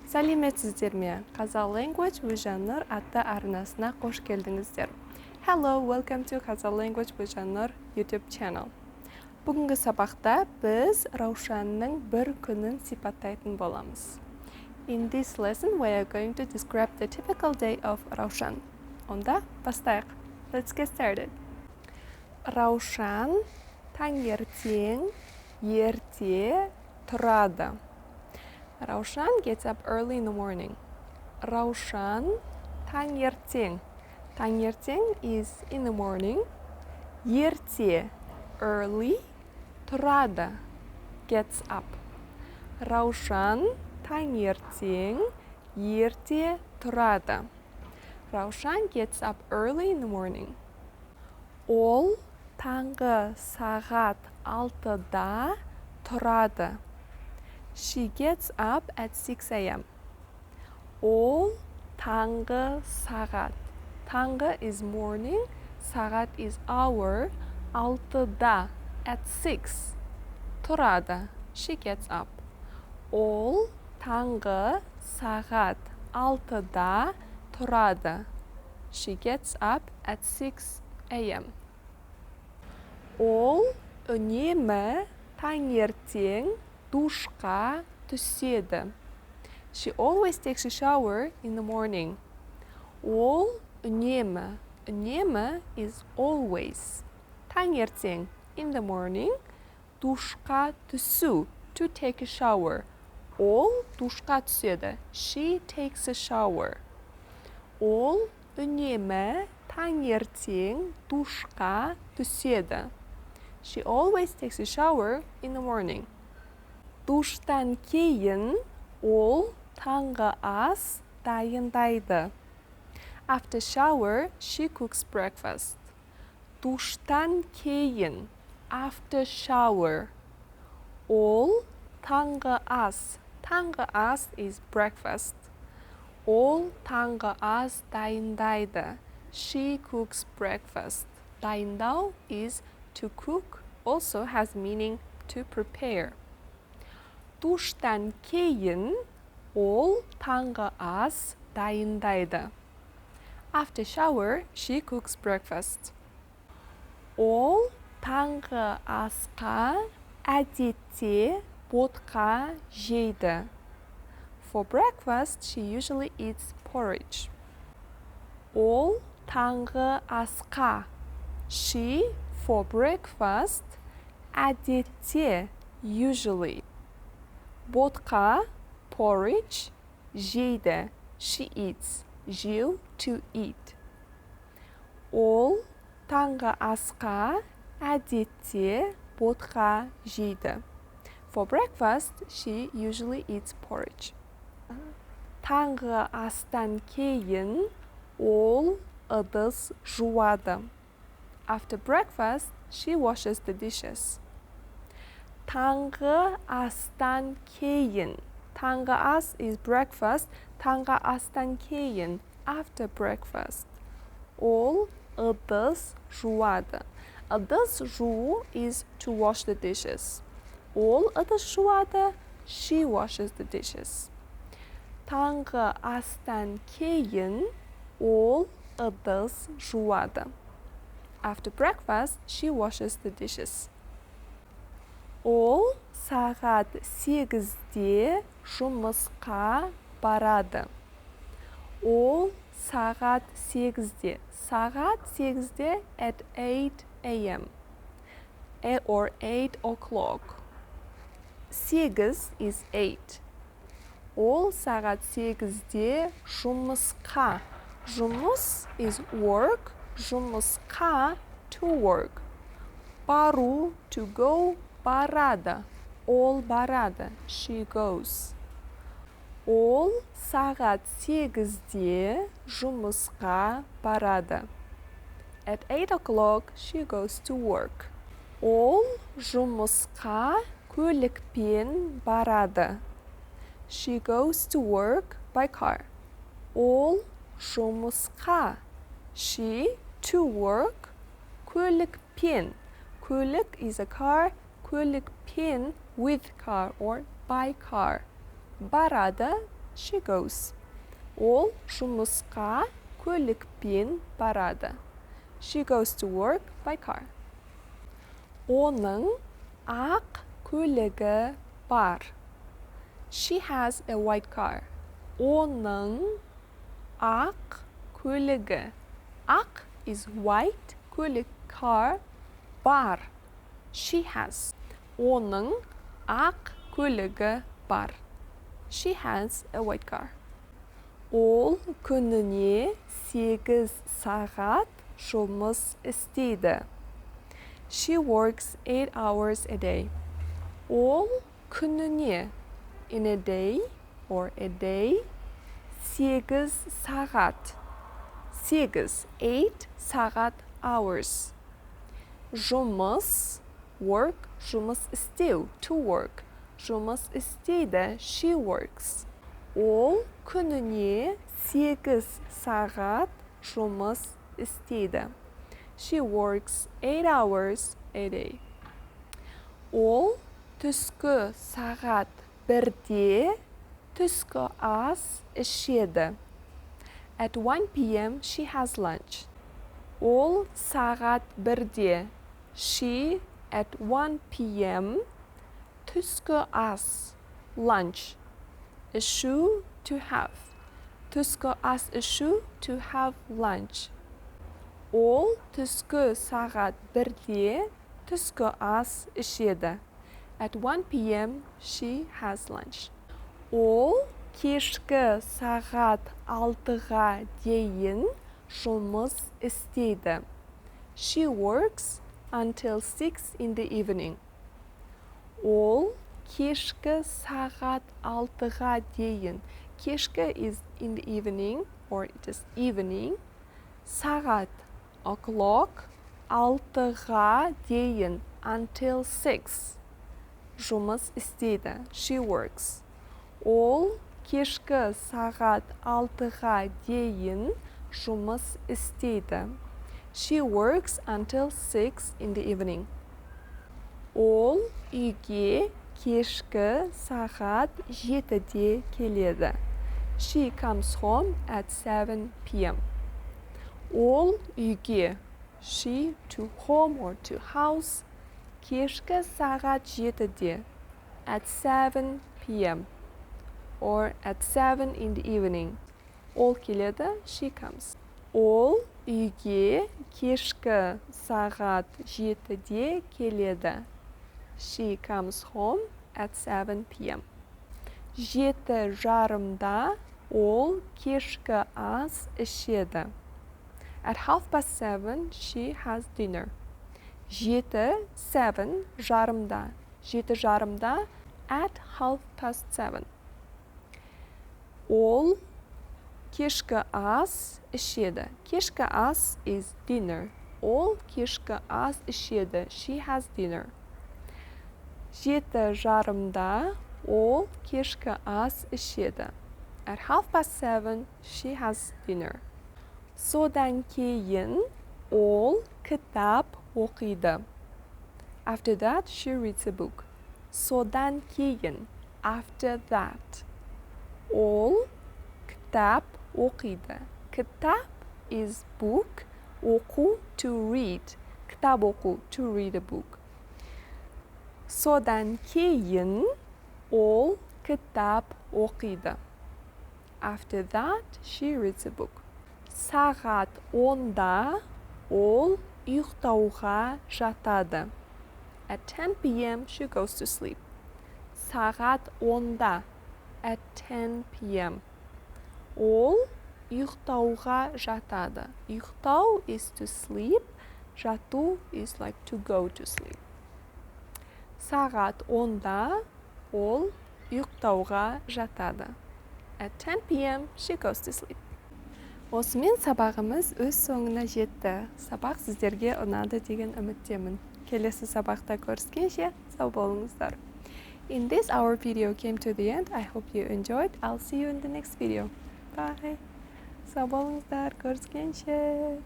Сәлеметсіздер ме? Kazakh Language with Жанр атты арнасына қош келдіңіздер. Hello, welcome to Kazakh Language with Жанр YouTube channel. Бүгінгі сабақта біз Раушанның бір күнін сипаттайтын боламыз. In this lesson, we are going to describe the typical day of Раушан. Онда бастайық. Let's get started. Раушан таңертең, ерте тұрады. Раушан gets up early in the morning. Раушан таңертең. Таңертең is in the morning. Ерте early. Тұрады gets up. Раушан таңертең ерте тұрады. Раушан gets up early in the morning. Ол таңғы сағат 6-да тұрады. She gets up at 6 a.m. Ол таңғы сағат. Таңғы is morning, сағат is hour, 6-да at 6. Тұрады. She gets up. Ол таңғы сағат 6-да тұрады. She gets up at 6 a.m. Ол үнемі таңертең душқа түседі. She always takes a shower in the morning. Ол үнемі. Үнемі is always. Таңертең in the morning. Душқа түсу. To take a shower. Ол душқа түседі. She takes a shower. Ол үнемі таңертең душқа түседі. She always takes a shower in the morning. Душтан кейін ол таңғы ас дайындайды. After shower, she cooks breakfast. Душтан кейін, after shower, ол таңғы ас. Таңғы ас is breakfast. Ол таңғы ас дайындайды. She cooks breakfast. Дайындау is to cook, also has meaning to prepare. Душтан кейін ол таңғы ас дайындайды. After shower, she cooks breakfast. Ол таңғы асқа әдетте ботқа жейді. For breakfast, she usually eats porridge. Ол таңғы асқа. She, for breakfast, әдетте, usually. Ботқа, porridge, жейді, she eats, жеу, to eat. Ол таңғы асқа әдетте ботқа жейді. For breakfast, she usually eats porridge. Таңғы астан кейін ол ыдыс жуады. After breakfast, she washes the dishes. Таңғы астан кейін. Таңғы ас is breakfast. Таңғы астан кейін, after breakfast. Ол ыдыс жуады. Ыдыс жуу is to wash the dishes. Ол ыдыс жуады. She washes the dishes. Таңғы астан кейін ол ыдыс жуады. After breakfast, she washes the dishes. Ол сағат 8-де жұмысқа барады. Ол сағат 8-де. Сағат 8-де at 8 a.m. or 8 o'clock. 8 is 8. Ол сағат 8-де жұмысқа. Жұмыс is work. Жұмысқа to work. Бару to go. Барады. Ол барады. She goes. Ол сағат 8-де жұмысқа барады. At 8 o'clock, she goes to work. Ол жұмысқа көлікпен барады. She goes to work by car. Ол жұмысқа. She to work. Көлікпен. Көлік is a car. Көлікпен with car or by car. Барады she goes. Ол жұмысқа көлікпен барады. She goes to work by car. Оның ақ көлігі бар. She has a white car. Оның ақ көлігі. Ақ is white, көлік car, бар. She has. Оның ақ көлігі бар. She has a white car. Ол күніне 8 сағат жұмыс істейді. She works 8 hours a day. Ол күніне in a day or a day 8 сағат. 8 сағат hours. Жұмыс work, жұмыс істеу, to work. Жұмыс істейді, she works. Ол күніне 8 сағат жұмыс істейді. She works 8 hours a day. Ол түскі сағат 1-де түскі ас ішеді. At 1 p.m. she has lunch. Ол сағат 1-де. She at 1 p.m. түскі ас. Lunch. Ішу to have. Түскі ас ішу to have lunch. Ол түскі сағат 1-де түскі ас ішеді. At 1 p.m. she has lunch. Ол кешкі сағат 6-ға дейін жұмыс істейді. She works until 6 in the evening. Ол кешкі сағат 6-ға дейін. Кешкі is in the evening or just evening. Сағат o'clock 6-ға дейін until 6. Жұмыс істейді. She works. Ол кешкі сағат 6-ға дейін жұмыс істейді. She works until 6 in the evening. Ол үйге кешкі сағат 7-де келеді. She comes home at 7 p.m. Ол үйге, she to home or to house, кешкі сағат 7-де, at 7 p.m. or at 7 in the evening. Ол келеді, she comes. Ол үйге кешкі сағат 7-де келеді. She comes home at 7 p.m. 7:30-да ол кешкі ас ішеді. At 7:30 she has dinner. 7:30-да. 7:30-да at 7:30. Ол кешкі ас ішеді. Кешкі ас is dinner. Ол кешкі ас ішеді. She has dinner. 7:30-да ол кешкі ас ішеді. At 7:30 she has dinner. Содан кейін ол кітап оқиды. After that she reads a book. Содан кейін, after that, ол кітап оқиды. Кітап is book, оқу to read. Кітап оқу to read a book. Содан кейін ол кітап оқиды. After that she reads a book. Сағат 10-да ол ұйықтауға жатады. At 10 p.m. she goes to sleep. Сағат 10-да. At 10 p.m. Ол ұйықтауға жатады. Ұйықтау is to sleep. Жату is like to go to sleep. Сағат 10-да ол ұйықтауға жатады. At 10 p.m. she goes to sleep. Осымен сабағымыз өз соңына жетті. Сабақ сіздерге ұнады деген үміттемін. Келесі сабақта көріскенше сау болыңыздар. In this our video came to the end. I hope you enjoyed. I'll see you in the next video. Bye. Сау болыңыздар, көріскенше.